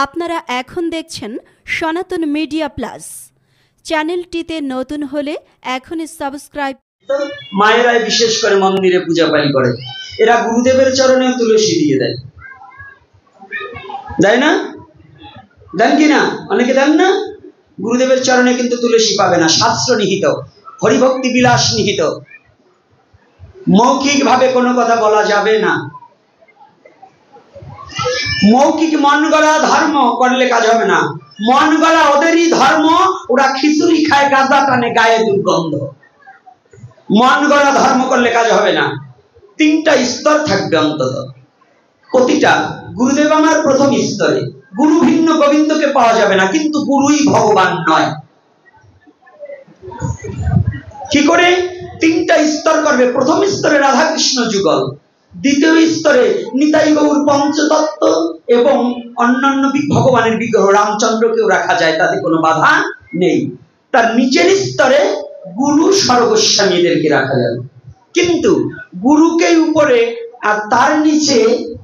আপনারা এখন দেখছেন সনাতন মিডিয়া প্লাস। চ্যানেলটিতে নতুন হলে এখনই সাবস্ক্রাইব। মায়েরা বিশেষ করে মন্দিরে পূজা পালি করে, এরা গুরুদেবের চরণে তুলসী দিয়ে দেয়, দেয় না? দেন কিনা? অনেকে দেন না? গুরুদেবের চরণে কিন্তু তুলসী পাবে না, শাস্ত্র নিহিত, হরিভক্তি বিলাস নিহিত, মৌখিক ভাবে কোনো কথা বলা যাবে না। মৌখিক মন গড়া ধর্ম করলে কাজ হবে না। মন গড়া ওদেরই ধর্ম, ওরা খিচুড়ি খায়, গাঁজা টানে, গায়ে দুর্গন্ধ। মন গড়া ধর্ম করলে কাজ হবে না। তিনটা স্তর থাকবে অন্তত প্রতিটা। গুরুদেব আমার প্রথম স্তরে, গুরু ভিন্ন গোবিন্দকে পাওয়া যাবে না, কিন্তু গুরুই ভগবান নয়। কি করে? তিনটা স্তর করবে। প্রথম স্তরে রাধা কৃষ্ণ যুগল, দ্বিতীয় স্তরে নিতাই গৌর পঞ্চতত্ত্ব এবং অন্যান্য ভগবানের বিগ্রহ, রামচন্দ্রকেও রাখা যায়, তাতে কোনো বাধা নেই। তার নিচের স্তরে গুরু সর্বস্বামীদেরকে রাখা যাবে, কিন্তু গুরুকে উপরে আর তার নিচে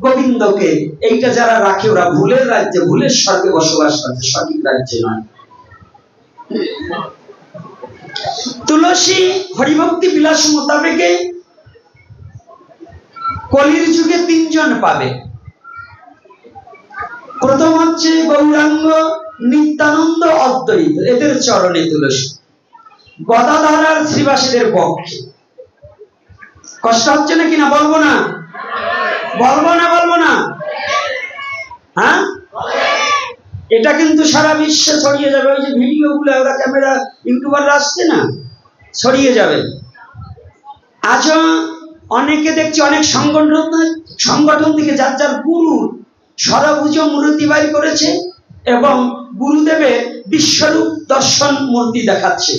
গোবিন্দকে, এইটা যারা রাখে ওরা ভুলের রাজ্যে, ভুলের স্বর্গে বসবাস করছে, সঠিক রাজ্যে নয়। তুলসী হরিভক্তি বিলাস মোতাবেকে কলির যুগে তিনজন পাবে। প্রথম হচ্ছে গৌরাঙ্গ, নিত্যানন্দ, অদ্বৈত, এদের চরণে তুলসী। গদাধর আর শ্রীবাসীদের পক্ষে। কষ্ট হচ্ছে না কিনা? বলবো না? বলবো না? হ্যাঁ, এটা কিন্তু সারা বিশ্বে ছড়িয়ে যাবে। ওই যে ভিডিও গুলো ওরা ক্যামেরা ইউটিউবাররা আসছে না, ছড়িয়ে যাবে। আজও অনেকে দেখছি, অনেক সংগঠন থেকে যার যার গুরু সরভুজ মূর্তি বাড়ি করেছে এবং গুরুদেবের বিশ্বরূপ দর্শন মূর্তি দেখাচ্ছে।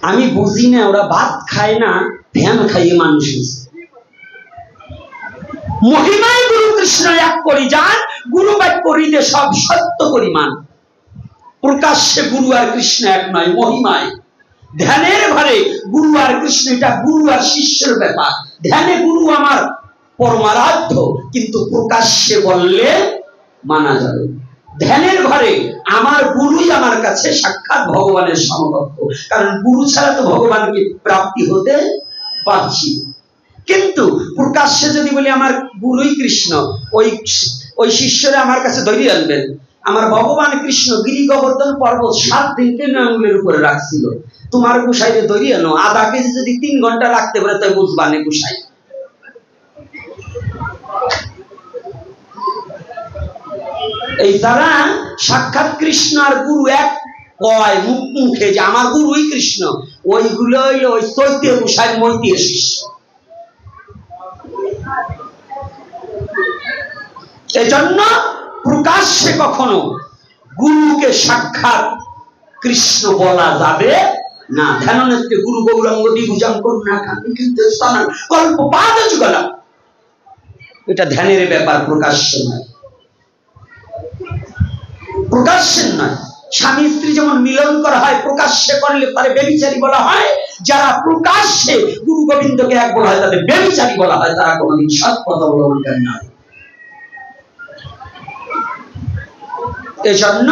আমি বুঝি না, ওরা ভাত খায় না, ধ্যান খাইয়ে মানুষ। মহিমায় গুরু কৃষ্ণ এক করি যান, গুরু বাক্য হৃদে সব সত্য পরিমাণ। প্রকাশ্যে গুরু আর কৃষ্ণ এক নয়, মহিমায়। ধ্যানের ঘরে গুরু আর কৃষ্ণ, এটা গুরু আর শিষ্যের ব্যাপার। ধ্যানে গুরু আমার পরমারাধ্য, কিন্তু প্রকাশ্যে বললে মানা যাবে। ধ্যানের ঘরে আমার গুরুই আমার কাছে সাক্ষাৎ ভগবানের সমকক্ষ, কারণ গুরু ছাড়া তো ভগবানকে প্রাপ্তি হতে পারছি। কিন্তু প্রকাশ্যে যদি বলি আমার গুরুই কৃষ্ণ, ওই শিষ্যরা আমার কাছে ধরিয়ে আনবেন। আমার ভগবান কৃষ্ণ গিরি গোবর্ধন পর্বত 7 দিন 3 আঙ্গুলের উপরে রাখছিল, তোমার গুসাইরে ধরিয়ে আনো। আধা কেজি যদি 3 ঘন্টা রাখতে পারে, তাই বুঝবানে গুসাই। এই যারা সাক্ষাৎ কৃষ্ণ আর গুরু এক কয় মুখে যে আমার গুরুই কৃষ্ণ, ওইগুলো হইল ওই চৈত্য গুসাই মৈত্রীয় শিষ্য। এজন্য প্রকাশ্যে কখনো গুরুকে সাক্ষাৎ কৃষ্ণ বলা যাবে না। ধ্যাননেত্রে গুরু গৌরাঙ্গ দ্বিভুজং করুণা কান্তি কল্প পাদ যুগলা, এটা ধ্যানের ব্যাপার, প্রকাশ্যে নয়। প্রকাশ্যে নয়। স্বামী স্ত্রী যেমন মিলন করা হয়, প্রকাশ্যে করলে তারে ব্যভিচারী বলা হয়। যারা প্রকাশ্যে গুরু গোবিন্দকে এক বলা হয়, তাদের ব্যভিচারী বলা হয়। তারা কোনদিন সৎ পথ অবলম্বন করে না। এজন্য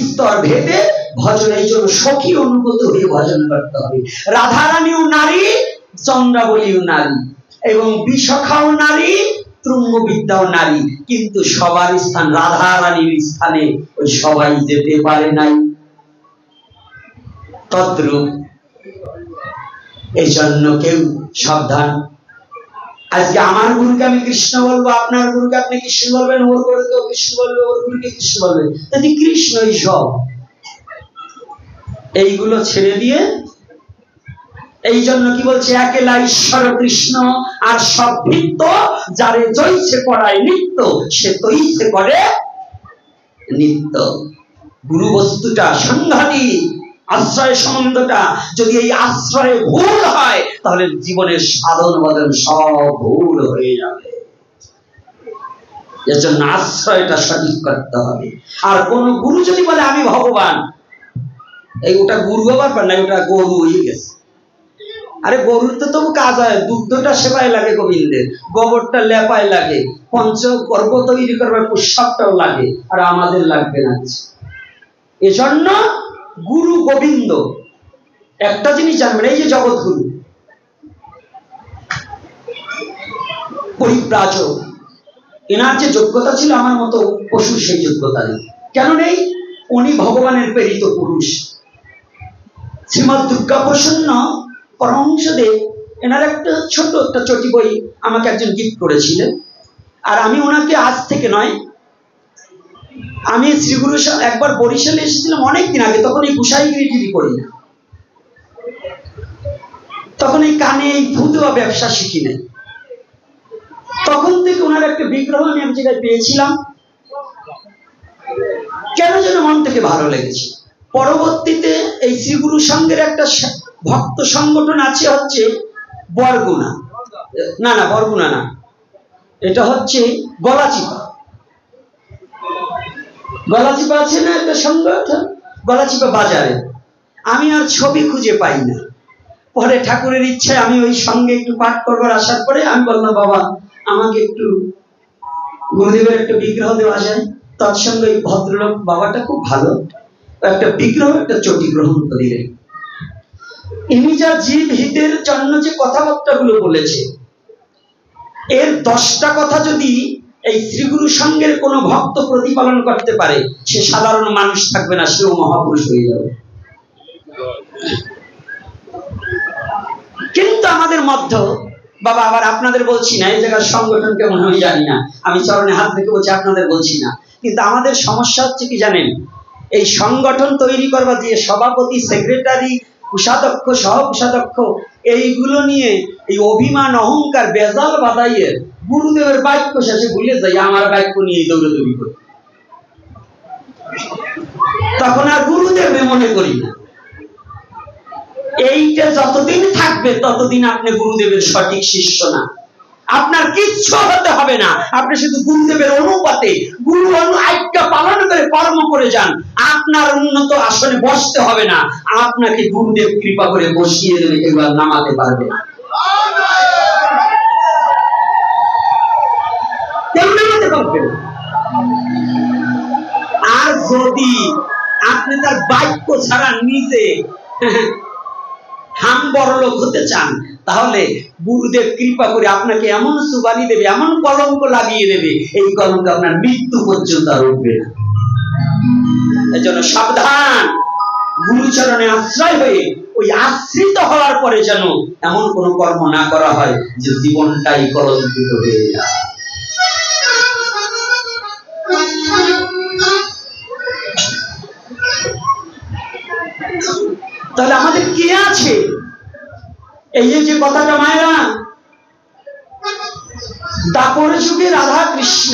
স্তর ভেদে ভজন, এই জন্য সখী অনুগত হয়ে ভজন করতে হবে। রাধারানীও নারী, চন্দ্রাবলীও নারী, এবং বিশাখাও নারী, তুঙ্গবিদ্যাও নারী, কিন্তু সবার স্থান রাধারানীর স্থানে ওই সবাই যেতে পারে নাই। তদ্রূপ এই জন্য কেউ সাবধান। আজকে আমার গুরুকে আমি কৃষ্ণ বলবো, আপনার গুরুকে আপনি কৃষ্ণ বলবেন, ওর গুরুকে কৃষ্ণ বলবে, ওর গুরুকে কৃষ্ণ বলবে, যদি কৃষ্ণই সব। এইগুলো ছেড়ে দিয়ে, এই জন্য কি বলছে, একেলা ঈশ্বর কৃষ্ণ আর সব ভিত্ত, যারে জয়ছে করায় নিত্য, সে তৈছে করে নিত্য। গুরু বস্তুটা সাংঘাতিক, আশ্রয় সম্বন্ধটা যদি এই আশ্রয়ে ভুল হয়, তাহলে জীবনের সাধন বদন সব ভুল হয়ে যাবে। এর জন্য আশ্রয়টা সঠিক করতে হবে। আর কোন গুরু যদি বলে আমি ভগবান, এই ওটা গুরু হবার পার না, ওটা গরু হয়ে গেছে। আরে গরুর তো তবু কাজ হয়, দুগ্ধটা সেবায় লাগে গোবিন্দের, গোবরটা লেপায় লাগে, পঞ্চগর্ভ তৈরি করবার পুষ্পটাও লাগে, আর আমাদের লাগবে না। এজন্য গুরু গোবিন্দ একটা জিনিস জানবেন, এই যে জগৎগুরু পরিব্রাজক, এনার যে যোগ্যতা ছিল আমার মতো পশুর সেই যোগ্যতা নেই। কেন নেই? উনি ভগবানের প্রেরিত পুরুষ। শ্রীমৎ দুর্গা প্রসন্ন পরমহংসদেব এনার একটা ছোট একটা চটি বই আমাকে একজন গিফট করেছিলেন, আর আমি ওনাকে আজ থেকে নয়, আমি শ্রীগুরু একবার বরিশালে এসেছিলাম অনেক দিন আগে, তখন এই গুসাইগিরি টিভি করি না, তখন এই কানে এই ভূত বা ব্যবসা শিখি নাই। তখন থেকে ওনার একটা বিগ্রহ আমি এক জায়গায় পেয়েছিলাম, কেন যেন মন থেকে ভালো লেগেছে। পরবর্তীতে এই শ্রীগুরু সংঘের একটা ভক্ত সংগঠন আছে, হচ্ছে বরগুনা, না না বরগুনা না, এটা হচ্ছে গলাচিপা। গলাচিপা আছে না একটা সংগঠন, গলাচিপা বাজারে। আমি আর ছবি খুঁজে পাই না। পরে ঠাকুরের ইচ্ছায় আমি ওই সঙ্গে একটু পাঠ করবার আসার পরে আমি বললাম, বাবা আমাকে একটু গুরুদেবের একটা বিগ্রহ দেওয়া যায়? তার সঙ্গে ওই ভদ্রলোক বাবাটা খুব ভালো, একটা বিগ্রহ একটা চটি গ্রহণ করিলেন। ইনি যা জীব হিতের জন্য যে কথাবার্তা গুলো বলেছে, এর 10টা কথা যদি এই শ্রীগুরু সংঘের কোন ভক্ত প্রতিপালন করতে পারে, সে সাধারণ মানুষ থাকবে না, সেও মহাপুরুষ হয়ে যাবে। কিন্তু আমাদের মধ্যে বাবা, আবার আপনাদের বলছি না, এই জায়গার সংগঠন কেমন আমি জানি না, আমি চরণে হাত রেখে বলছি, আপনাদের বলছি না। কিন্তু আমাদের সমস্যা হচ্ছে কি জানেন, এই সংগঠন তৈরি করবা দিয়ে সভাপতি, সেক্রেটারি, কোষাধ্যক্ষ, সহ কোষাধ্যক্ষ, এইগুলো নিয়ে এই অভিমান অহংকার বেজাল বাদাইয়ে গুরুদেবের বাক্য শেষে ভুলে যাই, আমার বাক্য নিয়ে দৌড়াদৌড়ি করি, তখন আর গুরুদেব মনে করি না। এইটা যতদিন থাকবে ততদিন আপনি গুরুদেবের সঠিক শিষ্য না। আপনার কিচ্ছু হতে হবে না, আপনি শুধু গুরুদেবের অনুপাতে গুরু আজ্ঞা পালন করে কর্ম করে যান। আপনার উন্নত আসনে বসতে হবে না, আপনাকে গুরুদেব কৃপা করে বসিয়ে দেবে, কেউ আর নামাতে পারবে না, কেউ নামাতে পারবে না। আর যদি আপনি তার বাক্য ছাড়া নিজে হাম বড়লোক হতে চান, তাহলে গুরুদেব কৃপা করে আপনাকে এমন সুবানি দেবে, এমন কলঙ্ক লাগিয়ে দেবে, এই কলঙ্ক আপনার মৃত্যু পর্যন্ত আর উঠবে না। এজন্য সাবধান, গুরুচরণে আশ্রয় হয়ে ওই আশ্রিত হওয়ার পরে যেন এমন কোন কর্ম না করা হয় যে জীবনটাই কলঙ্কিত হয়ে যায়। তাহলে আমাদের কে আছে? এই যে কথাটা মায়েরা, দাপর যুগে রাধা কৃষ্ণ,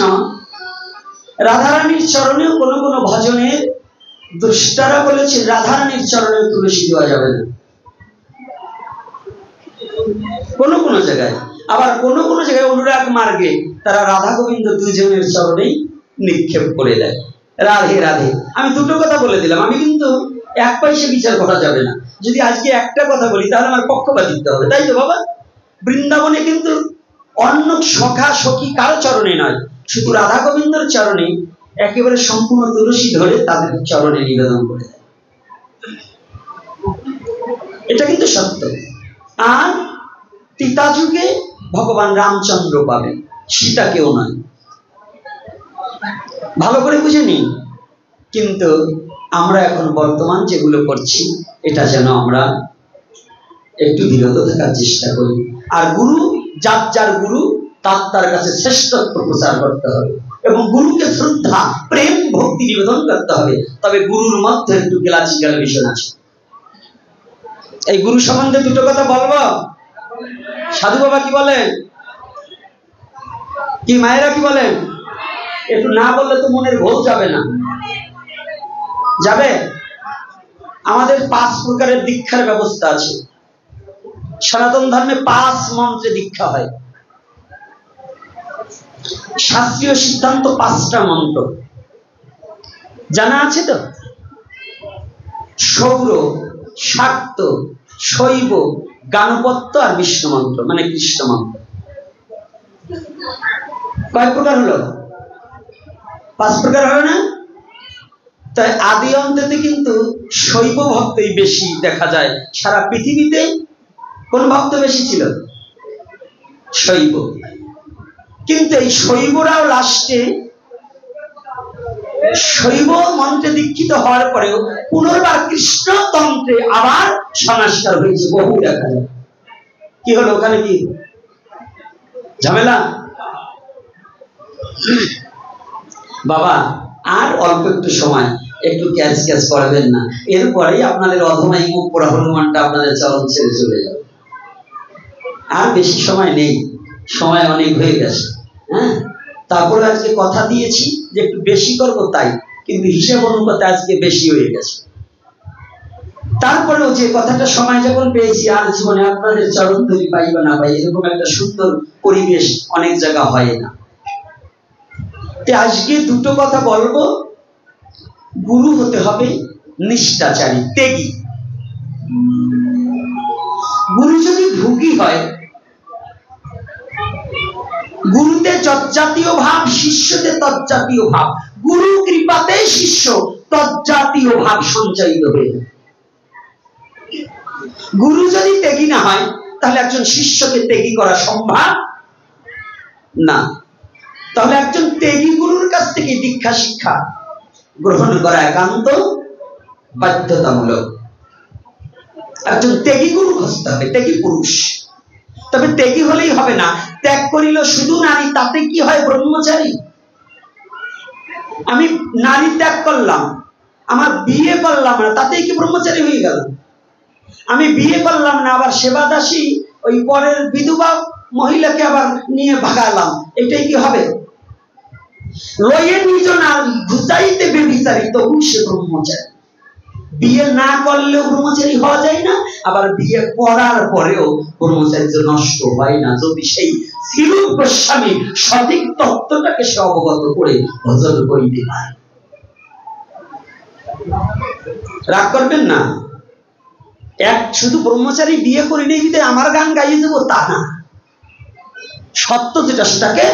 রাধারানীর চরণেও কোন কোন ভজনের দুষ্টারা বলেছে রাধারানীর চরণেও তুলসী দেওয়া যাবে না, কোন কোন জায়গায়। আবার কোন কোন জায়গায় অনুরাগ মার্গে তারা রাধা গোবিন্দ দুজনের চরণেই নিক্ষেপ করে দেয়, রাধে রাধে। আমি দুটো কথা বলে দিলাম, আমি কিন্তু এক পয়সা বিচার করা যাবে না। যদি আজকে একটা কথা বলি তাহলে আমার পক্ষপাত দিতে হবে, তাই তো বাবা? বৃন্দাবনে কিন্তু অন্য সখা সখী কারো চরণে নয়, শুধু রাধা গোবিন্দর চরণে একেবারে সম্পূর্ণ তুলসী ধরে তাদের চরণে নিবেদন করে দেয়, এটা কিন্তু সত্য। আর ত্রেতা যুগে ভগবান রামচন্দ্র পাবেন, সীতা কেউ নয়, ভালো করে বুঝে নিন। কিন্তু আমরা এখন বর্তমান যেগুলো করছি, এটা যেন আমরা একটু বিরত থাকার চেষ্টা করি। আর গুরু, যার যার গুরু তার কাছে শ্রেষ্ঠত্ব প্রচার করতে হবে এবং গুরুকে শ্রদ্ধা, প্রেম, ভক্তি নিবেদন করতে হবে। তবে গুরুর মধ্যে একটু গেলাচিকাল বিষয় আছে। এই গুরু সম্বন্ধে দুটো কথা বলবো। সাধু বাবা কি বলেন, কি মায়েরা কি বলেন? একটু না বললে তো মনের ভোল যাবে না, যাবে? আমাদের 5 প্রকারের দীক্ষার ব্যবস্থা আছে। সনাতন ধর্মে 5 মন্ত্রে দীক্ষা হয়। শাস্ত্রীয় সিদ্ধান্ত 5টা মন্ত্র জানা আছে তো? সৌর, শাক্ত, শৈব, গানপত্য আর বিষ্ণু মন্ত্র মানে কৃষ্ণ মন্ত্র। কয় প্রকার হলো? 5 প্রকার হলো না? তাই আদি অন্তেতে কিন্তু শৈব ভক্তই বেশি দেখা যায়। সারা পৃথিবীতে কোন ভক্ত বেশি ছিল? শৈব। কিন্তু এই শৈবরাও লাস্টে শৈব মন্ত্রে দীক্ষিত হওয়ার পরেও পুনর্বার কৃষ্ণতন্ত্রে আবার সংস্কার হয়েছে, বহু দেখা যায়। কি হলো ওখানে? কি ঝামেলা? বাবা আর অল্প একটু সময়, একটু ক্যাচ ক্যাচ করবেন না, এরপরেই আপনাদের অধমাই মুখ পোড়া হনুমানটা আপনাদের চরণ ছেড়ে চলে যাবে। আর বেশি সময় নেই, সময় অনেক হয়ে গেছে। হ্যাঁ, তারপরে আজকে কথা দিয়েছি যে একটু বেশি করবো, তাই কিন্তু হিসাব অনুপাতে আজকে বেশি হয়ে গেছে। তারপরেও যে কথাটা সময় যখন পেয়েছি, আর জীবনে আপনাদের চরণ ধরি পাই বা না পাই, এরকম একটা সুন্দর পরিবেশ অনেক জায়গা হয় না। আজকে দুটো কথা বলবো। গুরু হতে হবে নিষ্ঠাচারী, ত্যাগী। গুরু যদি ভোগী হয়, গুরুতে যজ্জাতীয় ভাব, শিষ্যতে তজ্জাতীয় ভাব, গুরু কৃপাতে শিষ্য তজ্জাতীয় ভাব সঞ্চারিত হয়ে যায়। গুরু যদি ত্যাগী না হয়, তাহলে একজন শিষ্যকে ত্যাগী করা সম্ভব না। তাহলে একজন ত্যাগী গুরুর কাছ থেকে দীক্ষা শিক্ষা গ্রহণ করা একান্ত বাধ্যতামূলক। একজন ত্যাগী গুরু খুঁজতে হবে, ত্যাগী পুরুষ। তবে ত্যাগী হলেই হবে না, ত্যাগ করিল শুধু নারী, তাতে কি হয়? ব্রহ্মচারী। আমি নারী ত্যাগ করলাম, আমার বিয়ে করলাম না, তাতেই কি ব্রহ্মচারী হয়ে গেল? আমি বিয়ে করলাম না, আবার সেবাদাসী ওই পরের বিধবা মহিলাকে আবার নিয়ে ভাগালাম, এটাই কি হবে? লয়ে নিজ না ঘুচাইতে বেবিচারী, তবু সে ব্রহ্মচারী। বিয়ে না করলেও ব্রহ্মচারী হওয়া যায় না, আবার বিয়ে করার পরেও ব্রহ্মচার্য নষ্ট হয় না, যদি সেই শ্রীরূপ গোস্বামী সঠিক তত্ত্বটাকে সে অবগত করে ভজন করিতে পারে। রাগ করবেন না। এক শুধু ব্রহ্মচারী বিয়ে করিলেই বিদে আমার গান গাইয়ে দেবো তা না। সত্য যেটা সেটাকে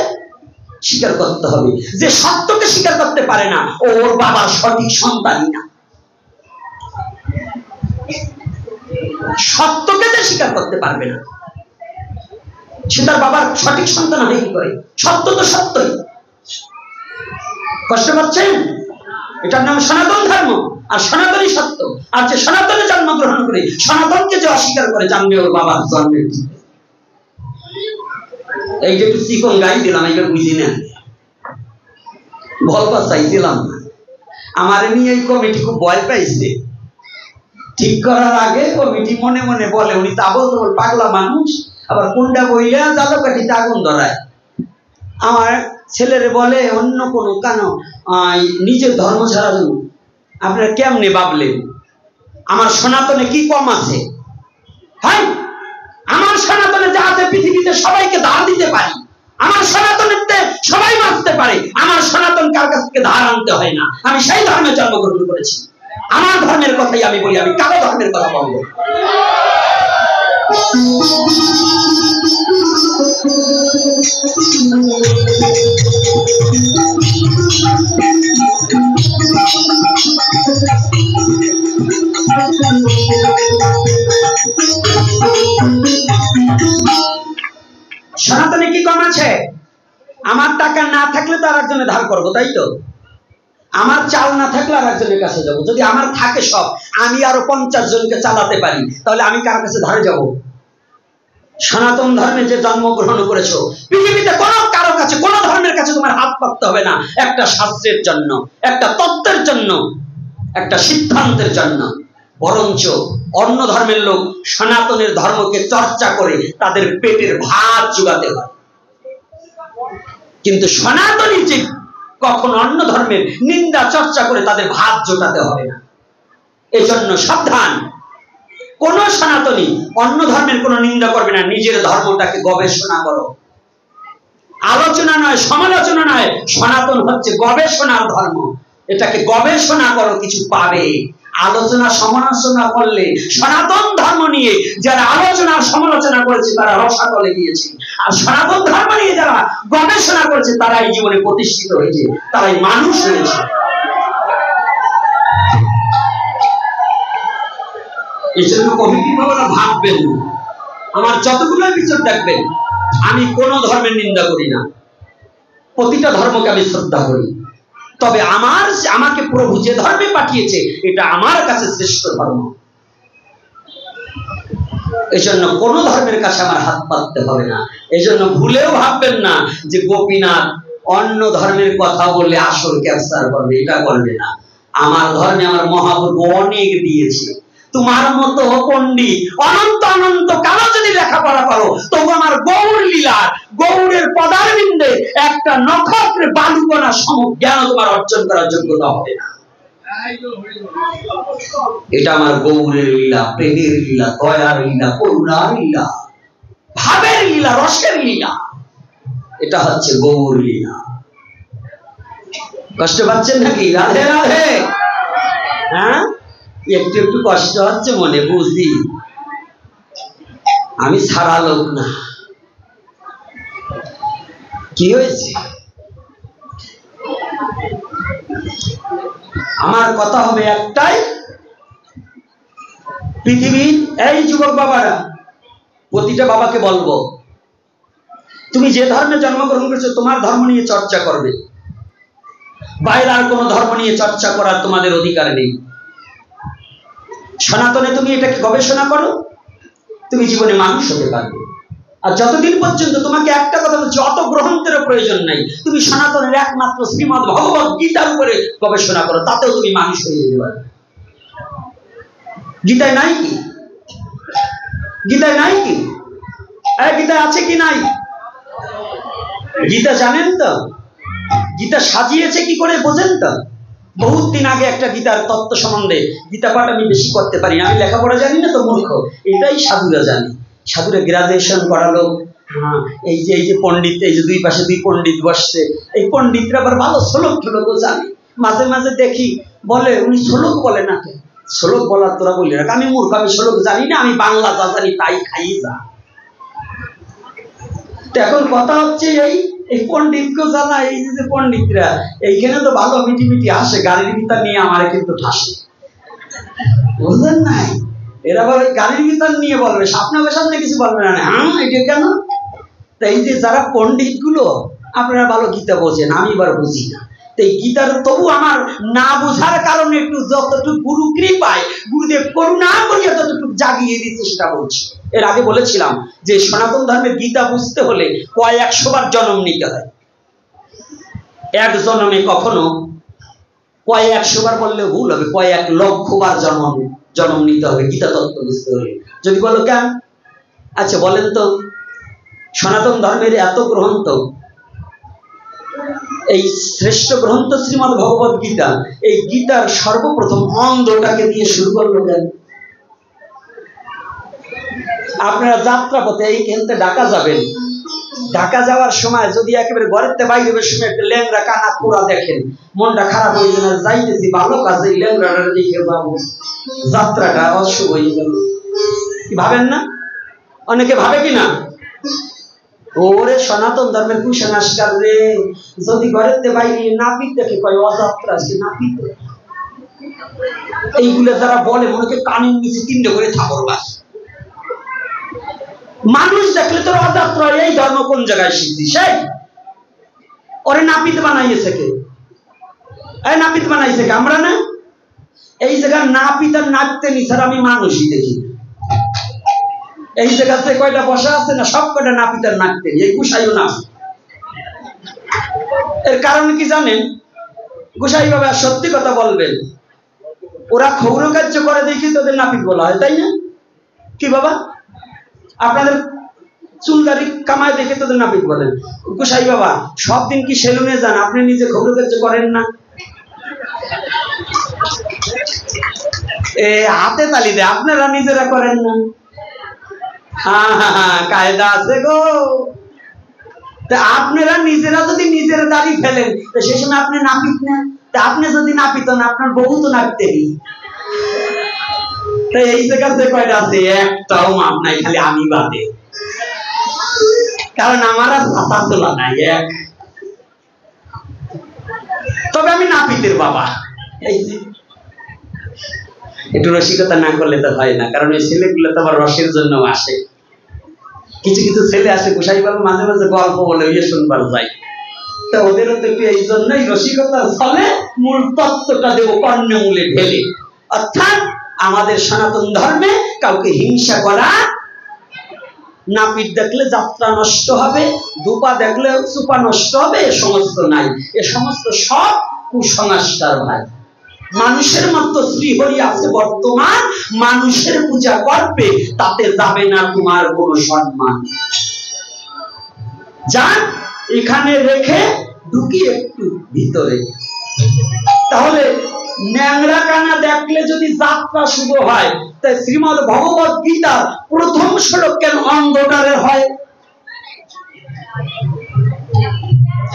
স্বীকার করতে হবে। যে সত্যকে স্বীকার করতে পারে না, ওর বাবার সঠিক সন্তানই না। সত্যকে যে স্বীকার করতে পারবে না, সে তার বাবার সঠিক সন্তান হয় কি করে? সত্য তো সত্যই। কষ্ট পাচ্ছেন? এটার নাম সনাতন ধর্ম, আর সনাতনই সত্য। আর যে সনাতনে জন্মগ্রহণ করে সনাতনকে যে অস্বীকার করে, জানবে ওর বাবার জন্মের। এই যে একটু চিকন গাই দিলাম, এইবার বুঝি না, বলবা চাইছিলাম না। আমার নিয়ে এই কমিটি খুব ভয় পাইছে। ঠিক করার আগে কমিটি মনে মনে বলে উনি তাবল তাবল পাগলা মানুষ, আবার কোনটা বইলে জালো কাঠিতে আগুন ধরায়। আমার ছেলেরে বলে অন্য কোনো কেন নিজের ধর্ম ছাড়া জন্য। আপনারা কেমনে ভাবলেন আমার সনাতনে কি কম আছে? হ্যাঁ, আমার সনাতনে যা আছে পৃথিবীতে সবাইকে ধার দিতে পারি, আমার সনাতনেতে সবাই বাঁচতে পারে, আমার সনাতন কার কাছ থেকে ধার আনতে হয় না। আমি সেই ধর্মে জন্মগ্রহণ করেছি, আমার ধর্মের কথাই আমি বলি, আমি কারো ধর্মের কথা বলবো। সনাতনে কি কম আছে? আমার টাকা না থাকলে তো আর একজনে ধার করবো, তাই তো? আমার চাল না থাকলে আর একজনের কাছে যাবো। যদি আমার থাকে সব, আমি আরো 50 জনকে চালাতে পারি, তাহলে আমি কার কাছে ধারে যাব? সনাতন ধর্মে যে জন্মগ্রহণ করেছো, পৃথিবীতে কোনো কারো কাছে, কোনো ধর্মের কাছে তোমার হাত পাততে হবে না। একটা শাস্ত্রের জন্য, একটা তত্ত্বের জন্য, একটা সিদ্ধান্তের জন্য। বরঞ্চ অন্য ধর্মের লোক সনাতনের ধর্মকে চর্চা করে তাদের পেটের ভাত জোগাতে হয়, কিন্তু সনাতনী যে কখন অন্য ধর্মের নিন্দা চর্চা করে তাদের ভাত জোটাতে হবে না। এজন্য সাবধান, কোন সনাতনী অন্য ধর্মের কোন নিন্দা করবে না, নিজের ধর্মটাকে গবেষণা করো। আলোচনা নয়, সমালোচনা নয়, সনাতন হচ্ছে গবেষণার ধর্ম। এটাকে গবেষণা করো, কিছু পাবে। আলোচনা সমালোচনা করলে সনাতন ধর্ম নিয়ে যারা আলোচনা সমালোচনা করেছে তারা রসাতলে গিয়েছে, আর সনাতন ধর্ম নিয়ে যারা গবেষণা করেছে তারাই জীবনে প্রতিষ্ঠিত হয়েছে, তারাই মানুষ হয়েছে। এই জন্য কমিটি ভাবনা ভাববেন, আমার যতগুলো বিচার দেখবেন, আমি কোন ধর্মের নিন্দা করি না, প্রতিটা ধর্মকে আমি শ্রদ্ধা করি। তবে আমাকে প্রভু যে ধর্মে পাঠিয়েছে এটা আমার কাছে শ্রেষ্ঠ ধর্ম। এই জন্য কোন ধর্মের কাছে আমার হাত পাততে হবে না। এই জন্য ভুলেও ভাববেন না যে গোপীনাথ অন্য ধর্মের কথা বললে আসল ক্যাপচার করবে, এটা করবে না। আমার ধর্মে আমার মহাপ্রভু অনেক দিয়েছে। তোমার মতো পণ্ডিত অনন্ত অনন্ত কালো যদি লেখাপড়া করো, তবু আমার গৌর লীলার গৌরের পদারবিন্দে একটা নক্ষত্রের বালুকণা সম জ্ঞান তোমার অর্জন করার যোগ্যতা হবে না। এটা আমার গৌরের লীলা, প্রেমের লীলা, দয়ার লীলা, করুণার লীলা, ভাবের লীলা, রসের লীলা। এটা হচ্ছে গৌর লীলা। কষ্ট পাচ্ছেন নাকি? রাধে রাধে। হ্যাঁ, একটু একটু কষ্ট হচ্ছে মনে, বুঝি। আমি ছাড়া লোক না। কি হয়েছে? আমার কথা হবে একটাই, পৃথিবীর এই যুবক বাবারা, প্রতিটা বাবাকে বলবো, তুমি যে ধর্মে জন্মগ্রহণ করেছো তোমার ধর্ম নিয়ে চর্চা করবে, বাইরে আর কোনো ধর্ম নিয়ে চর্চা করার তোমাদের অধিকার নেই। সনাতনে তুমি এটাকে গবেষণা করো, তুমি জীবনে মানুষ হতে পারবে। আর যতদিন পর্যন্ত তোমাকে একটা কথা বলছি, অত গ্রন্থের প্রয়োজন নাই, তুমি সনাতনের একমাত্র শ্রীমদ ভগবত গীতার উপরে গবেষণা করো, তাতেও তুমি মানুষ হয়ে যেতে পারবে। গীতায় নাই কি? গীতায় নাই কি? গীতায় আছে কি নাই? গীতা জানেন তো? গীতা সাজিয়েছে কি করে বোঝেন তো? বহুত দিন আগে একটা গীতার তত্ত্ব সম্বন্ধে, গীতা পাঠ আমি বেশি করতে পারি না, আমি লেখাপড়া জানি না তো মূর্খ, এটাই সাধুরা জানে। সাধুরা গ্রাজুয়েশন করালো। হ্যাঁ, এই যে পণ্ডিত, এই যে দুই পাশে দুই পণ্ডিত বসছে, এই পণ্ডিতরা আবার ভালো শ্লোক ঠোলকও জানে। মাঝে মাঝে দেখি বলে উনি শ্লোক বলে না, কেন শ্লোক বলার তোরা বললি না? আমি মূর্খ, আমি শ্লোক জানি না, আমি বাংলা যা জানি তাই খাই যা। এখন কথা হচ্ছে এই পণ্ডিতকে জানা, এই যে পণ্ডিতরা এইখানে তো ভালো মিটি মিটি আসে, গাড়ির ভিতর নিয়ে আমার কিন্তু ঠাসে, বুঝলেন নাই? এরা আবার ওই গাড়ির ভিতর নিয়ে বলবে, আপনাদের সামনে কিছু বলবে না। হ্যাঁ, এটা কেন? তাই যে যারা পণ্ডিত গুলো, আপনারা ভালো গীতা বোঝেন, আমি এবার বুঝি না। এই গীতার তবু আমার না বোঝার কারণে একটু যতটুকু গুরু কৃপায়, গুরুদেব করুণা করিয়া যতটুকু জাগিয়ে দিচ্ছে সেটা বলছি। এর আগে বলেছিলাম যে সনাতন ধর্মের গীতা বুঝতে হলে কয়েক 100 বার জন্ম নিতে হয়। এক জন্মে কখনো কয়েক 100 বার বললে ভুল হবে, কয়েক লক্ষ বার জন্ম নিতে হবে গীতা তত্ত্ব বুঝতে হলে। যদি বলো কেন? আচ্ছা বলেন তো, সনাতন ধর্মের এত গ্রন্থ, এই শ্রেষ্ঠ গ্রন্থ শ্রীমদ ভগবত গীতা, এই গীতার সর্বপ্রথম অন্ধটাকে দিয়ে শুরু করলো কেন? আপনারা যাত্রাপথে এই কেন্দ্রে ঢাকা যাবেন, ঢাকা যাওয়ার সময় যদি একেবারে ঘরের বাইরে সময় একটা ল্যাংড়া কানা পোড়া দেখেন, মনটা খারাপ হয়ে যাবে, যাইতেছি ভালো কাজে ল্যাংড়াটা দেখে যাবো, যাত্রাটা অশুভ হয়ে গেল। কি ভাবেন না? অনেকে ভাবে কিনা? ওরে সনাতন ধর্মের কুসংস্কার রে, যদি ঘরের বাইরে নাপিত দেখে কয় অযাত্রা, আজকে নাপিত। এইগুলো যারা বলে মনে হয় কানের নিচে 3টে করে থাপড় বাস। মানুষ দেখলে তোর অযাত্রা, এই ধর্ম কোন জায়গায় শিখছি? সেই ওরে নাপিত বানাইছে কে? এই নাপিত বানাইছে কে? আমরা না? এই জায়গায় নাপিত আর নাচতে নি স্যার, আমি মানুষই দেখি। এই জায়গাতে কয়টা বসা আছে না, সব কয়টা নাপিত আর নাচতে, এই গুসাইও না। এর কারণ কি জানেন? গুসাই বাবা সত্যি কথা বলবেন, ওরা ক্ষৌর কার্য করে দেখি তোদের নাপিত বলা হয়, তাই না? কি বাবা, আপনাদের চুলদারি কামায় দেখে তোদের নাপিত বলেন। গোসাই বাবা সব দিন কি সেলুনে যান? আপনি নিজে ক্ষৌর কার্য করেন না? হাতে তালি দেয়, আপনারা নিজেরা করেন না? হ্যাঁ, কায়দা আছে গো। আপনারা নিজেরা যদি নিজের দাড়ি ফেলেন, সেই সময় আপনি নাপিত না? আপনি যদি নাপিত না, আপনার বউ তো নাপতেই। তো এই জায়গাতে কয়টা আছে? একটাও মাপ নাই, খালি আমি বাদে। কারণ আমার আর ভাতা তোলা নাই এক। তবে আমি নাপিতের বাবা। এই যে একটু রসিকতা না করলে তো হয় না, কারণ ওই ছেলেগুলো তো আবার রসের জন্য আসে। কিছু কিছু ছেলে আসে গোসাই বাবু মাঝে মাঝে গল্প বলে ওই শুনবার যায়। তা ওদেরও তো একটু এই জন্যই রসিকতার ফলে মূল তত্ত্বটা দেবো কর্ণমূলে ঢেলে। অর্থাৎ আমাদের সনাতন ধর্মে কাউকে হিংসা করা, নাপিত দেখলে যাত্রা নষ্ট হবে, দুপা দেখলে চুপা নষ্ট হবে, এ সমস্ত নাই। এ সমস্ত সব কুসংস্কার ভাই। মানুষের মতো শ্রীহরি আছে বর্তমান, মানুষের পূজা করবে, তাতে যাবে না তোমার কোন সম্মান। যান এখানে রেখে ঢুকি একটু ভিতরে। তাহলে ন্যাংরা কানা দেখলে যদি যাত্রা শুরু হয়, তাই শ্রীমদ ভগবত গীতা প্রথম শ্লোক কেন অন্ধকারে হয়?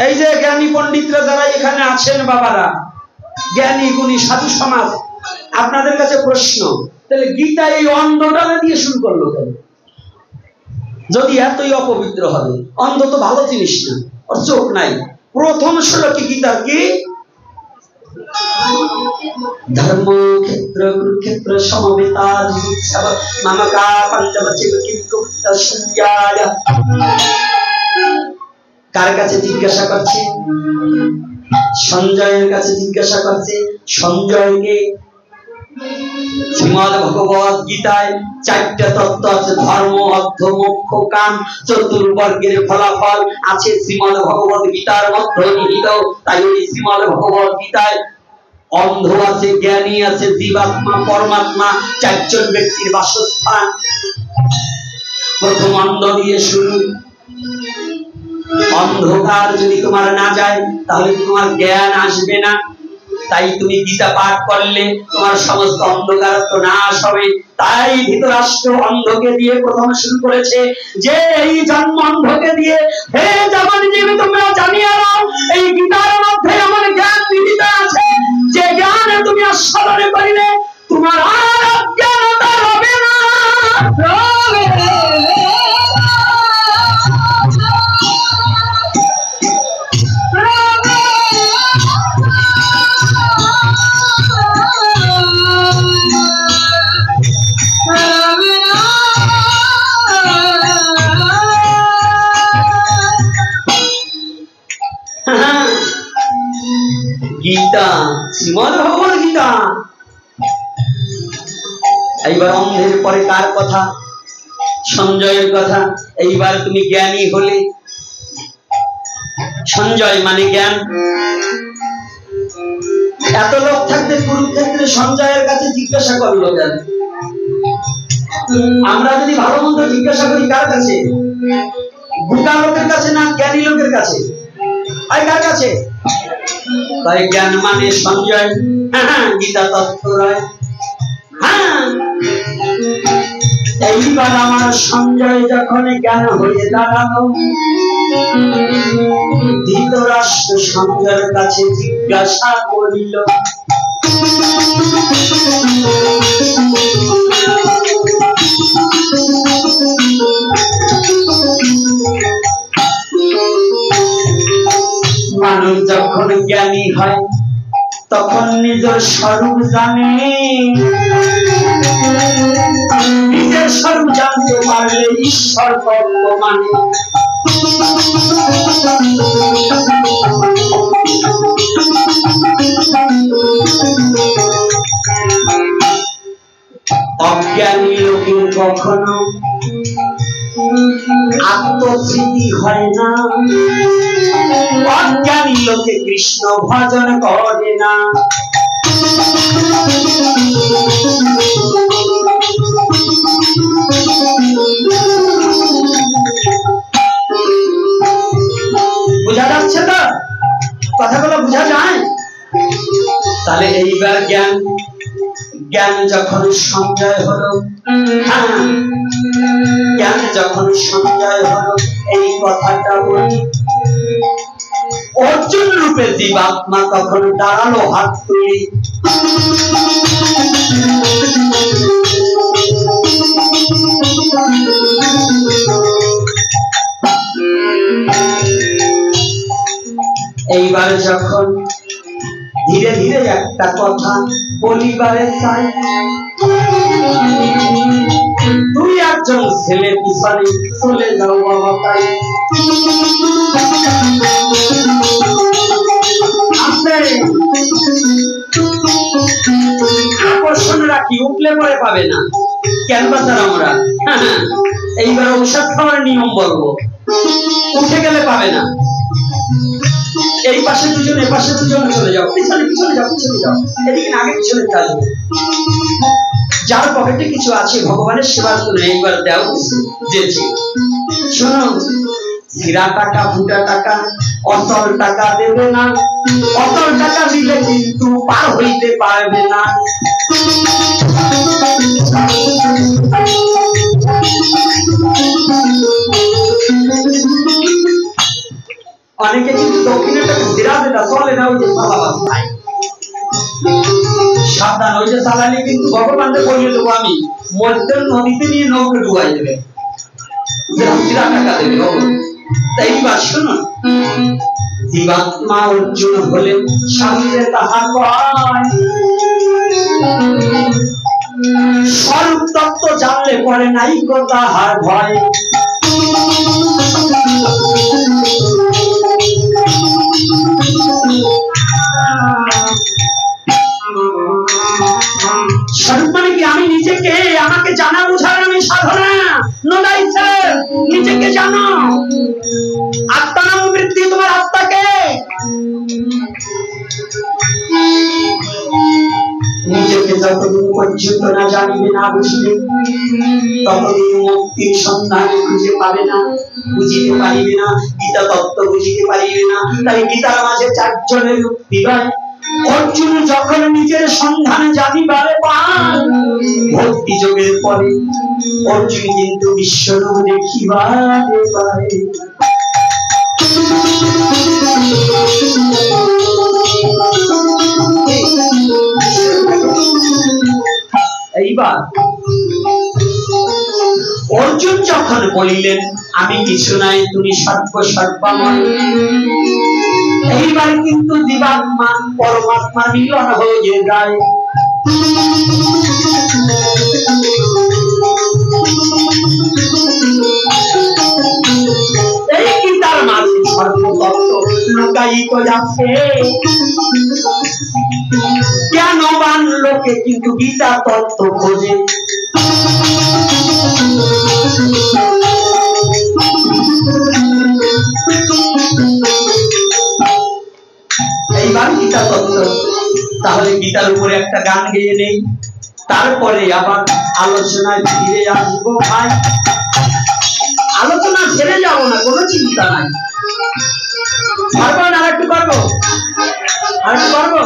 এই যে জ্ঞানী পণ্ডিতরা যারা এখানে আছেন, বাবারা, জ্ঞানী গুণী সাধু সমাজ, আপনাদের কাছে প্রশ্ন, তাহলে গীতা এই অন্ধকারে দিয়ে শুরু করলো কেন? যদি এতই অপবিত্র হবে, অন্ধ তো ভালো জিনিস না, ওর চোখ নাই। প্রথম শ্লোকে গীতার কি? ধর্মক্ষেত্র কুরুক্ষেত্র সমবেতা যুৎসব মামকা পঞ্চবচিত কিংকুপ্ত সঞ্জায়। কার কাছে জিজ্ঞাসা করছে? সঞ্জয়ের কাছে জিজ্ঞাসা করছে। সঞ্জয়কে শ্রীমদ ভগবত গীতায় 4টা তত্ত্ব আছে, ধর্ম, অর্থ, মোক্ষ, কাম, চতুর্বর্গের ফলাফল আছে শ্রীমদ ভগবত গীতার মধ্যে নিহিত। তাই ওই শ্রীমদ ভগবত গীতায় অন্ধ আছে, জ্ঞানী আছে, জীবাত্মা, পরমাত্মা, 4 জন ব্যক্তির বাসস্থান। প্রথম অন্ধ দিয়ে শুরু। অন্ধকার যদি তোমার না যায়, তাহলে তোমার জ্ঞান আসবে না। তাই তুমি গীতা পাঠ করলে তোমার সমস্ত অন্ধকার তো নাশ হবে। তাই ধৃতরাষ্ট্র অন্ধকে দিয়ে প্রথম শুরু করেছে যে এই জন্ম অন্ধকে দিয়ে, হে জগৎ জীবে তোমরা জানিয়ে নাও, এই গীতার মধ্যে আমার জ্ঞান নিহিত আছে। যে জ্ঞান তুমি আস্বাদন করিলে তোমার আর অজ্ঞানতা হবে না। গীতা, শ্রীমদ ভগবত গীতা। এইবার অন্ধের পরে কার কথা? সঞ্জয়ের কথা। এইবার তুমি জ্ঞানী হলে। সঞ্জয় মানে জ্ঞান। এত লোক থাকতে কুরুক্ষেত্রে সঞ্জয়ের কাছে জিজ্ঞাসা করলো কেন? আমরা যদি ভালো মন্দ জিজ্ঞাসা করি কার কাছে? বোকা লোকের কাছে না জ্ঞানী লোকের কাছে? আর কার কাছে? তাই জ্ঞান মানে সঞ্জয়। গীতা তত্ত্ব রায়। এইবার আমার সঞ্জয় যখন জ্ঞান হয়ে দাঁড়ালো, ধৃতরাষ্ট্র সঞ্জয়ের কাছে জিজ্ঞাসা করিল, মানুষ যখন জ্ঞানী হয় তখন নিজের স্বরূপ জানে। নিজের স্বরূপ জানতে পারলে ঈশ্বর তত্ত্ব মানে। অজ্ঞানী লোকের কখনো আত্মস্মৃতি হয় না। অজ্ঞানী লোকে কৃষ্ণ ভজন করে না। বোঝা যাচ্ছে তো? কথাগুলো বোঝা যায়? তাহলে এইবার জ্ঞান, জ্ঞান যখন সঞ্জয় হলো, জ্ঞান যখন সঞ্জয় হলো, এই কথাটা বলি, অর্জুন রূপে জীবাত্মা তখন দাঁড়ালো হাত তুলি। এইবার যখন ধীরে ধীরে একটা কথা বলিবারে চাই, দুই একজন ছেলে পিছনে চলে যাও বাবা তাই। আকর্ষণ রাখি, উঠলে পরে পাবে না কেন বাচ্চার আমরা। এইবার ঔষধ খাওয়ার নিয়ম বলবো, উঠে গেলে পাবে না। এই পাশে দুজন, এ পাশে দুজন, চলে যাও পিছনে, পিছনে যাও, পিছনে যাও, এদিকে আগে পিছনে আসবে। যার পকেটে কিছু আছে ভগবানের সেবার জন্য এইবার দেও দিয়েছি। শোনো, হীরা টাকা, ফুটা টাকা, অচল টাকা দেবে না, অচল টাকা দিলে কিন্তু পার হইতে পারবে না। অনেকে কিন্তু দক্ষিণের টাকা হীরা দেটা চলে না, ওই যে চালাবাস নাই। সাবধান, ওই যে চালালে কিন্তু ভগবানকে বলে দেবো আমি, মধ্যে নদীতে নিয়ে নৌকে ডুবাই দেবে, হীরা টাকা দেবে। তাই বা শুনুন, জীবাত্মা অর্জুন হলে সামনে তাহা কয়, স্বরূপ তত্ত্ব জানলে পরে নাই কো তাহার ভয়। স্বরূপ মানে কি? আমি নিজেকে, আমাকে জানা বোঝার আমি সাধনা নদাইছে, নিজেকে জানো। আত্মা নাম বৃত্তি, তোমার আত্মাকে নিজেকে যতদিন পর্যন্ত না জানিবে, না বুঝবে, ততদিন মুক্তির সন্ধানে খুঁজে পাবে না, বুঝিতে পারিবে না, গীতা তত্ত্ব বুঝিতে পারিবে না। তাই গীতার মাঝে চারজনের উক্তি হয়। অর্জুন যখন নিজের সন্ধানে জানিবারে পান, ভক্তি যোগের পরে অর্জুন কিন্তু বিশ্বরূপ দেখিবারে পায়। এইবার অর্জুন যখন বলিলেন আমি কিছু নাই, তুমি সর্ব সর্বাময়, এইবার কিন্তু জীবাত্মা পরমাত্মা মিলন হয়ে যায়। এই গীতার মাঝে সর্বতত্ত্ব লুকায়িত যাচ্ছে। জ্ঞানবান লোকে কিন্তু গীতা তত্ত্ব খোঁজে। এইবার গীতা তত্ত্ব, তাহলে গীতার উপরে একটা গান গেয়ে নেই, তারপরে আবার আলোচনায় ফিরে আসবো। ভাই, আলোচনা ছেড়ে যাবো না, কোনো চিন্তা নাই। পারবো না? আরেকটু পারবো, আরেকটু পারবো।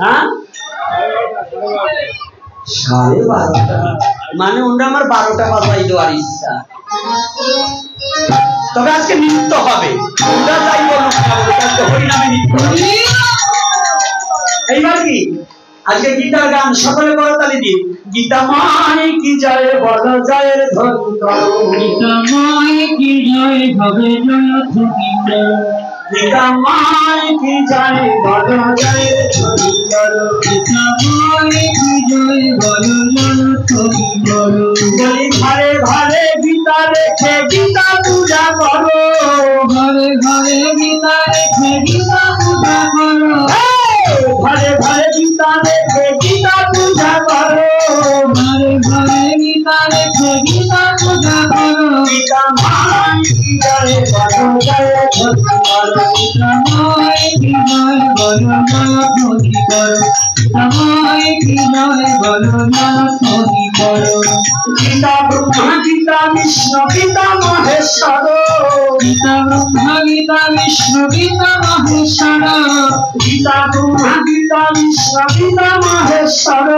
হ্যাঁ, 12:30 মানে ওটা আমার 12টা বাজাই দেওয়ার ইচ্ছা। তবে আজকে নৃত্য হবে, ওটা যাই বলুক হরিনামে নৃত্য। এইবার কি আজকে গীতার গান সকলে করতালি দিন। গীতা মায় কি জয়, বল জয়ের ধ্বনি করো, গীতা মায় কি জয়, ভবে জয় ধ্বনি করো, গীতা মায় কি জয়, বল জয়ের ধ্বনি করো, গীতা মায় কি জয়, বল জয়ের ধ্বনি করো। বলি ঘরে ঘরে গীতা রেখে গীতা পূজা করো, ঘরে ঘরে গীতা রেখে গীতা পূজা করো, ঘরে ঘরে গীতা রেখে গীতা পূজা করো, ঘরে ঘরে গীতা রেখে গীতা পূজা করো। গীতা মায় কি জয়, বল জয়ের ধ্বনি করো, গীতা মায় কি জয়, বল জয়ের ধ্বনি করো, গীতা মায় কি জয়, বল জয়ের ধ্বনি করো। গীতা ব্রহ্মা, গীতা বিষ্ণু, গীতা মহেশ্বর, গীতা ব্রহ্মা, গীতা বিষ্ণু, গীতা মহেশ্বর, গীতা ব্রহ্মা, গীতা বিষ্ণু, গীতা মহেশ্বর,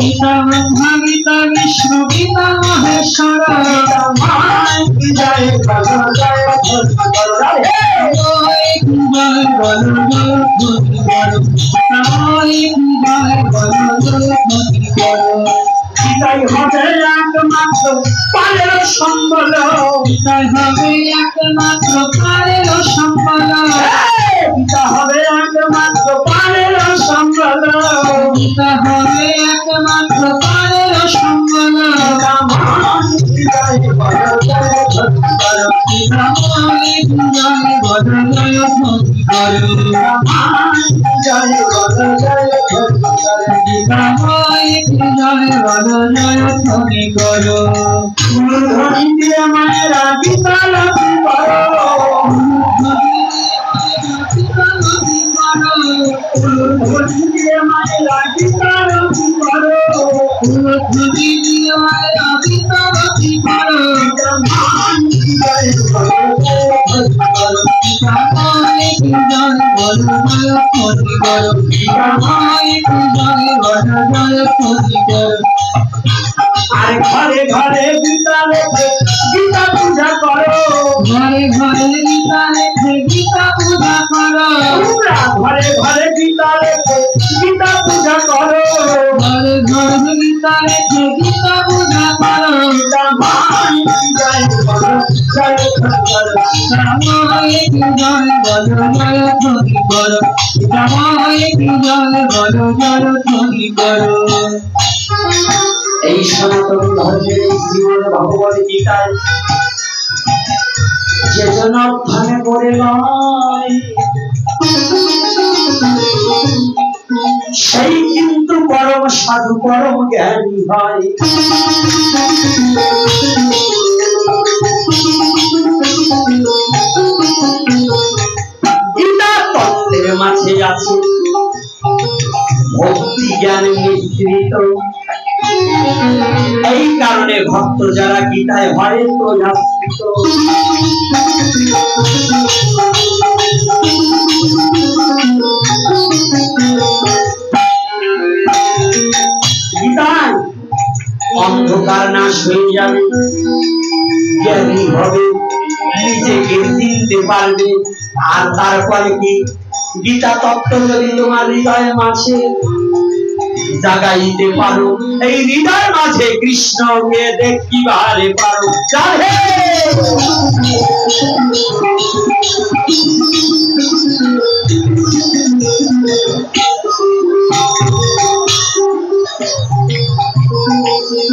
গীতা ব্রহ্মা, গীতা বিষ্ণু, গীতা মহেশ্বর। গীতা মায় কি জয়, বল জয়ের ধ্বনি করো, গীতাই হবে একমাত্র পারের সম্বল, গীতাই হবে একমাত্র পারের সম্বল, গীতা হবে একমাত্র পারের সম্বল, গীতা হবে একমাত্র পারের সম্বল। মায়েরা গীতা লাভি করো, মায়েরা গীতা লাভি করো, আর ঘরে ঘরে গীতা লেখে গীতা পূজা করো, ঘরে ঘরে গীতা লেখে গীতা পূজা করো, ঘরে ঘরে গীতা লেখে গীতা পূজা করো, ঘরে ঘরে গীতা লেখে গীতা পূজা করো। এই সনাতন ধর্মের শ্রীমদ ভগবত গীতায় যে জন অধ্যয়ন করে নয় সেই কিন্তু পরম সাধু পরম জ্ঞানী হয়। গীতা তত্ত্বের মাঝে আছে ভক্তি জ্ঞান মিশ্রিত, এই কারণে ভক্ত যারা গীতায় হয় তো আশ্রিত। গীতায় অন্ধকার নাশ হয়ে যাবে, জ্ঞানী হবে, নিজেকে চিনতে পারবে। আর তারপরে কি গীতা তত্ত্ব যদি তোমার হৃদয়ের মাঝে জাগাইতে পারো, এই হৃদয়ের মাঝে কৃষ্ণকে দেখিবারে পারো। রাধে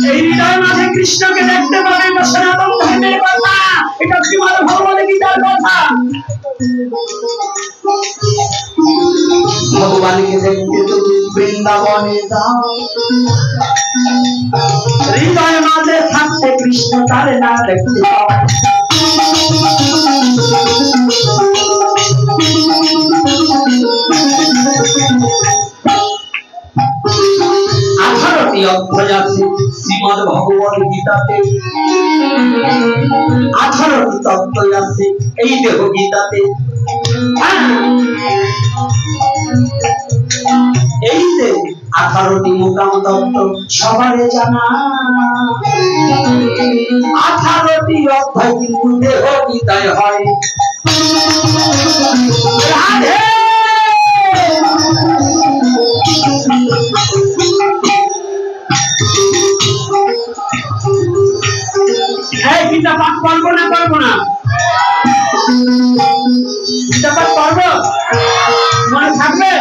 এই হৃদয়ের মাঝে কৃষ্ণকে দেখতে পাবে, এটা সনাতন ধর্মের কথা, এটা শ্রীমদ্ ভগবত গীতার কথা। ভগবানকে দেখতে তুমি বৃন্দাবনে যাও, হৃদয় মাঝে থাকতে কৃষ্ণ তারে না দেখতে পাও। 18টি অধ্যায় আছে শ্রীমদ্ ভগবত গীতাতে, 18টি তত্ত্ব আছে এই দেহ গীতাতে। এই যে 18টি মোকাম তত্ত্ব সবারে জানা, 18টি অধ্যায় কিন্তু দেহ গীতায় হয়। রাধে এই গীতা পাঠ করবো না গীতা পাঠ করবো, মনে থাকবে?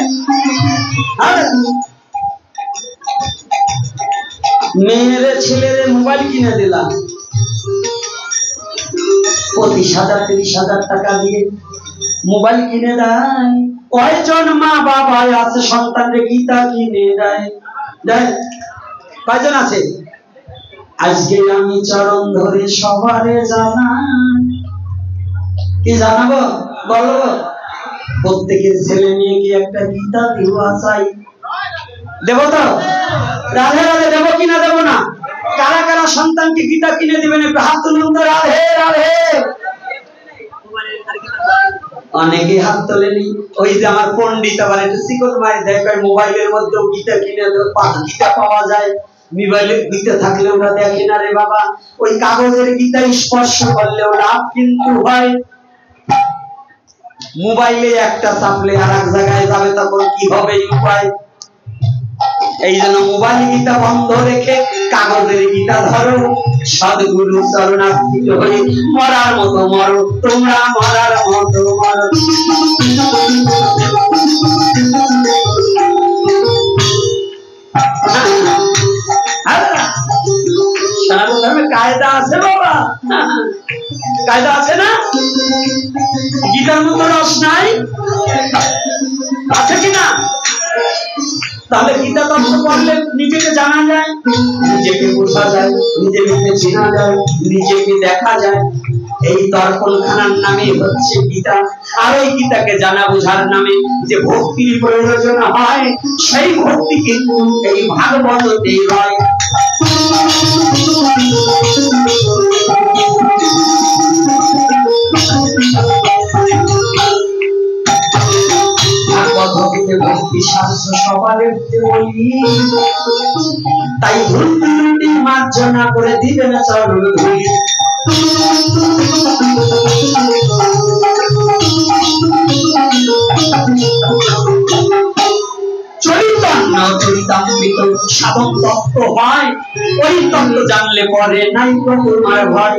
মেয়ের ছেলের মোবাইল কিনে দিলাম, 25,000-30,000 টাকা দিয়ে মোবাইল কিনে দেয়। কয়জন মা বাবা আছে সন্তানকে গীতা কিনে দেয়? কয়জন আছে? আজকে আমি চরণ ধরে সবারে জানাই, কি জানাবো বলো? প্রত্যেকের ছেলে মেয়েকে একটা গীতা দেওয়া চাই। দেবো তো? রাধে রাধে দেবো কিনা দেবো না? কারা কারা সন্তানকে গীতা কিনে দিবেন একটু হাত তুলুন তো। রাধে রাধে। অনেকে হাত তোলেনি। ওই যে আমার পণ্ডিত আবার একটু শিকল মায়ের দেখে মোবাইলের মধ্যেও গীতা কিনে গীতা পাওয়া যায়, মোবাইলে গীতা থাকলে ওরা দেখে না রে বাবা। ওই কাগজের গীতা স্পর্শ করলেও লাভ কিন্তু হয়। মোবাইলে একটা চাপলে আর এক জায়গায় যাবে, তখন কি হবে উপায়? এই জন্য মোবাইল গীতা বন্ধ রেখে কাগজের গীতা ধরো, সদ্গুরু চরণার্থিত হয়ে মরার মতো মরো, তোমরা মরার মতো মরো। সনাতন ধর্মে কায়দা আছে বাবা, কায়দা আছে না? গীতার মতো রস নাই, আছে কিনা? তাহলে গীতা তত্ত্ব পড়লে নিজেকে জানা যায়, নিজেকে বোঝা যায়, নিজেকে চেনা যায়, নিজেকে দেখা যায়। এই দর্পণখানার নামে হচ্ছে গীতা। আর এই গীতাকে জানা বোঝার নামে যে ভক্তির প্রয়োজন হয়, সেই ভক্তি কিন্তু এই ভাগবতেই হয়। ভক্তি শাস্ত্র সবারে বলি, তাই ভুল ত্রুটি মার্জনা করে দিবেন চরণ ধুলি। চৈতন্য চরিতামৃত সাধন তত্ত্ব হয়, ওই তত্ত্ব জানলে পরে নাই তোমার ভয়।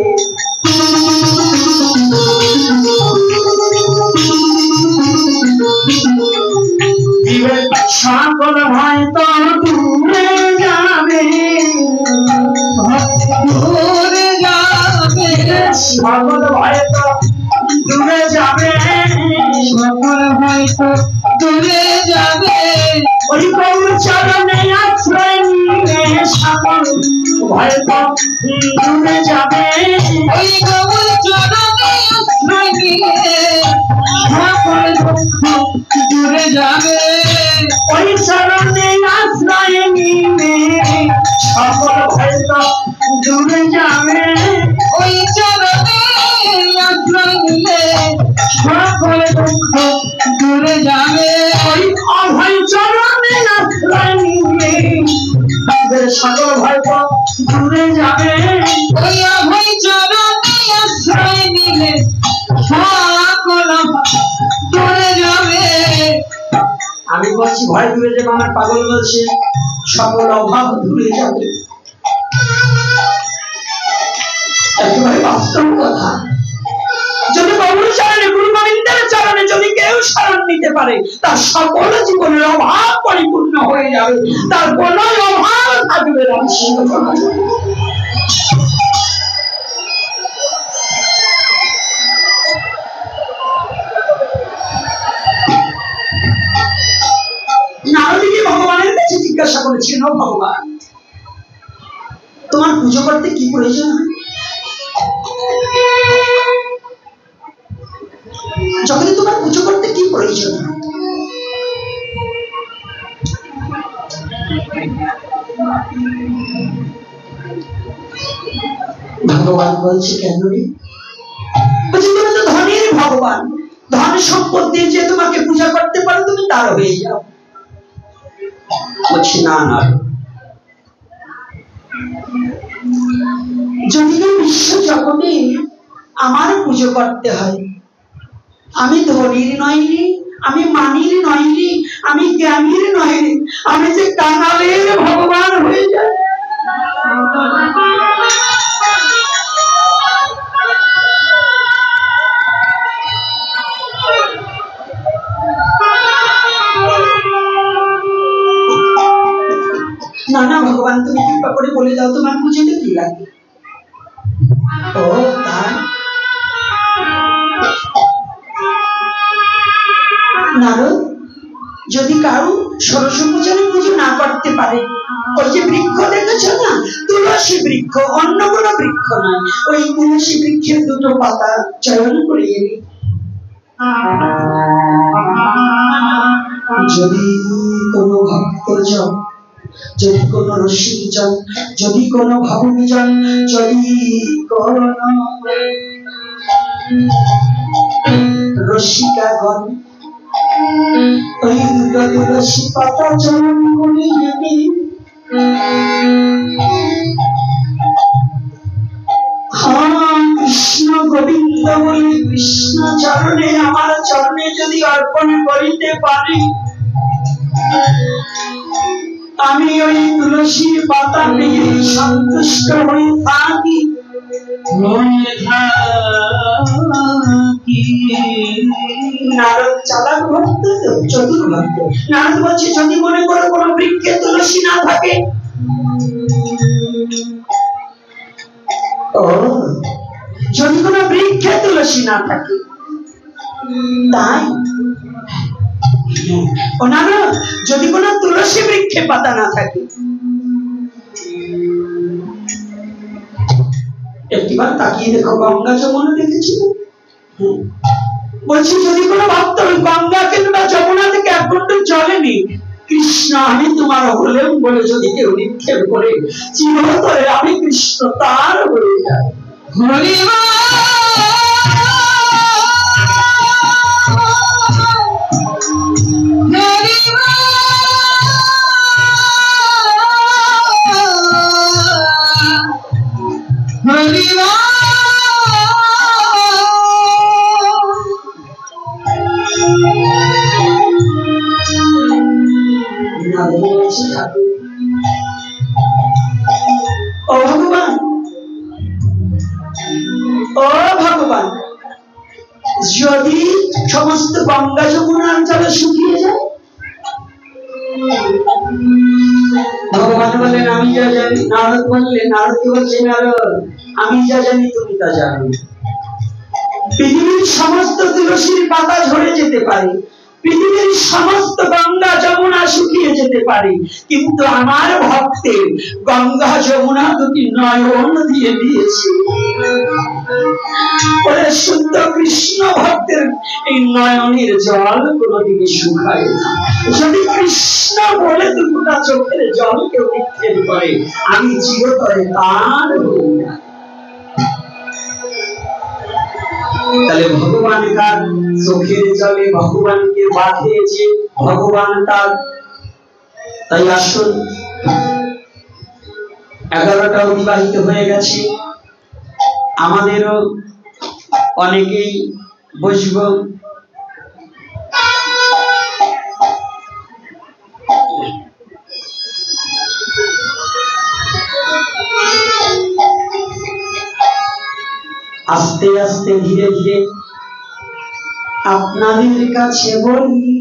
সকল ভয় তো দূরে যাবে, দূরে যাবে, সকল ভয় তো দূরে যাবে, সকল ভয় তো দূরে যাবে। ওই গৌর চরণে আশ্রয় নিলে সকল ভয় তো দূরে যাবে, ওই গৌর চরণে আশ্রয় নিলে সকল দুঃখ দূরে যাবে। ওই চরণে আশ্রয় নিলে সকল ভয় তো দূরে যাবে, ওই চরণে আশ্রয় নিলে সকল দুঃখ দূরে যাবে। ওই অভয় চরণে আশ্রয় নিলে সকল ভয় তো দূরে যাবে, ওই অভয় চরণে আশ্রয় নিলে সকল দূরে যাবে। আমি বলছি ভয় দূরে যাবে, আমার পাগল বলছে সকল অভাব দূরে যাবে। একেবারে বাস্তব কথা। যদি বাবুর চরণে, গুরু গোবিন্দের চরণে যদি কেউ শরণ নিতে পারে, তার সকল জীবনের অভাব পরিপূর্ণ হয়ে যাবে, তার কোন অভাব থাকবে না। নারদকে ভগবানের কাছে জিজ্ঞাসা করেছিলেন, ও ভগবান, তোমার পুজো করতে কি প্রয়োজন? যখনই তোমার পুজো করতে কি প্রয়োজন? ভগবান বলছে, কেন রে? বলছে, তুমি তো ধনের ভগবান, ধন সম্পদ দিয়ে যে তোমাকে পূজা করতে পারো, তুমি তার হয়ে যাও। বলছি, না না, যদি বিশ্ব জগতে আমার পুজো করতে হয়, আমি ধনীর নইনি, আমি মানির নইনি, আমি জ্ঞানীর নইনি, আমি যে কাঙালের ভগবান হয়ে যাই। না না ভগবান, তুমি কৃপা করে বলে দাও তোমার পুজোতে কি লাগে। ও তাই? নারদ, যদি কারো ষোড়শ পূজনে পুজো না করতে পারে, ওই যে বৃক্ষ দেখেছ না, তুলসী বৃক্ষ, অন্য কোনো বৃক্ষ নয়, ওই তুলসী বৃক্ষের দুটো পাতা চয়ন করে এনে যদি কোনো ভক্তজন, যদি কোনো রসিকজন, যদি কোনো ভাবুকজন, যদি কোনো রসিকাগণ ওই দুটো তুলসী পাতা চয়ন করে এনে কৃষ্ণ গোবিন্দ বলে কৃষ্ণ চরণে, আমার চরণে যদি অর্পণ করিতে পারি, আমি ওই তুলসীর পাতা পেয়ে সন্তুষ্ট হয়ে থাকি। নারদ চালাক ভক্ত, চতুর ভক্ত। নারদ বলছে যদি মনে করো কোন বৃক্ষে তুলসী না থাকে, যদি কোন বৃক্ষে তুলসী না থাকে, তাই যদি কোন তুলসী বৃক্ষে পাতা না থাকে, একটিবার তাকিয়ে দেখো গঙ্গা যমুনা দেখেছিল। বলছি যদি কোনো ভক্ত গঙ্গা কিংবা যমুনা থেকে এক ঘন্টা জলে নেই, কৃষ্ণ আমি তোমার হলেন বলে যদি কেউ নিক্ষেপ করে, চিরতরে আমি কৃষ্ণ তার হয়ে যাই। ও ভগবান, ও ভগবান, যদি সমস্ত গঙ্গা যমুনার জল শুকিয়ে যায়, ভগবান বললেন আমি যা জানি। নারদ বললেন, নারদকে বলছে নারদ আমি যা জানি তুমি তা জানো। পৃথিবীর সমস্ত তুলসীর পাতা ঝরে যেতে পারে, পৃথিবীর সমস্ত গঙ্গা যমুনা শুকিয়ে যেতে পারে, কিন্তু আমার ভক্তের গঙ্গা যমুনা দুটি নয়ন দিয়ে দিয়েছে। ওরে শুদ্ধ কৃষ্ণ ভক্তের এই নয়নের জল কোনদিকে শুকায় না। যদি কৃষ্ণ বলে দুটা চোখের জল কেউ নিক্ষেপ করে, আমি চিরতরে তার হই না। তাহলে ভগবান কার চোখের জলে ভগবানকে বাঁধিয়েছে, ভগবান তার। তাই আসুন, 11টা অতিবাহিত হয়ে গেছে, আমাদেরও অনেকেই বসব। আস্তে আস্তে ধীরে ধীরে আপনাদের কাছে বলি,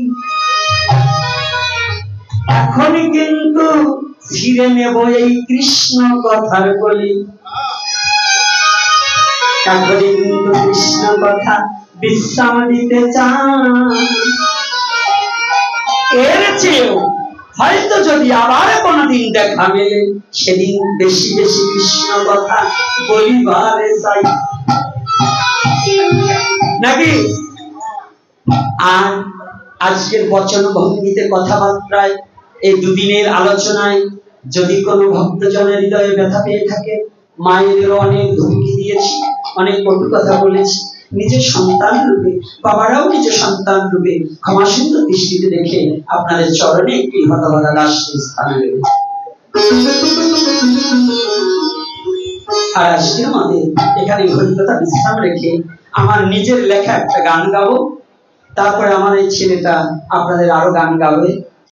এখন কিন্তু ফিরে নেব এই কৃষ্ণ কথার বলি। এখন কিন্তু কৃষ্ণ কথা বিশ্রাম দিতে চান। এর চেয়েও হয়তো যদি আবার কোনদিন দেখা মেলে, সেদিন বেশি বেশি কৃষ্ণ কথা বলিবারে চাই, নাকি? আর আজকের বচন ভঙ্গিতে, কথাবার্তায়, এই দুদিনের আলোচনায় যদি কোনো ভক্তজনের হৃদয়ে ব্যথা পেয়ে থাকে, মায়েদেরও অনেক ধমকি দিয়েছি, অনেক কটু কথা বলেছি, নিজের সন্তান রূপে, বাবারাও নিজের সন্তান রূপে ক্ষমাসুন্দর দৃষ্টিতে দেখে আপনাদের চরণে একটি হতভাগা দাসকে স্থান দেবে। আর আজকে আমাদের এখানে হরিকথা বিশ্রাম রেখে আমার নিজের লেখা একটা গান গাবো, তারপরে আমার এই ছেলেটা আপনাদের আরো গান গাবে।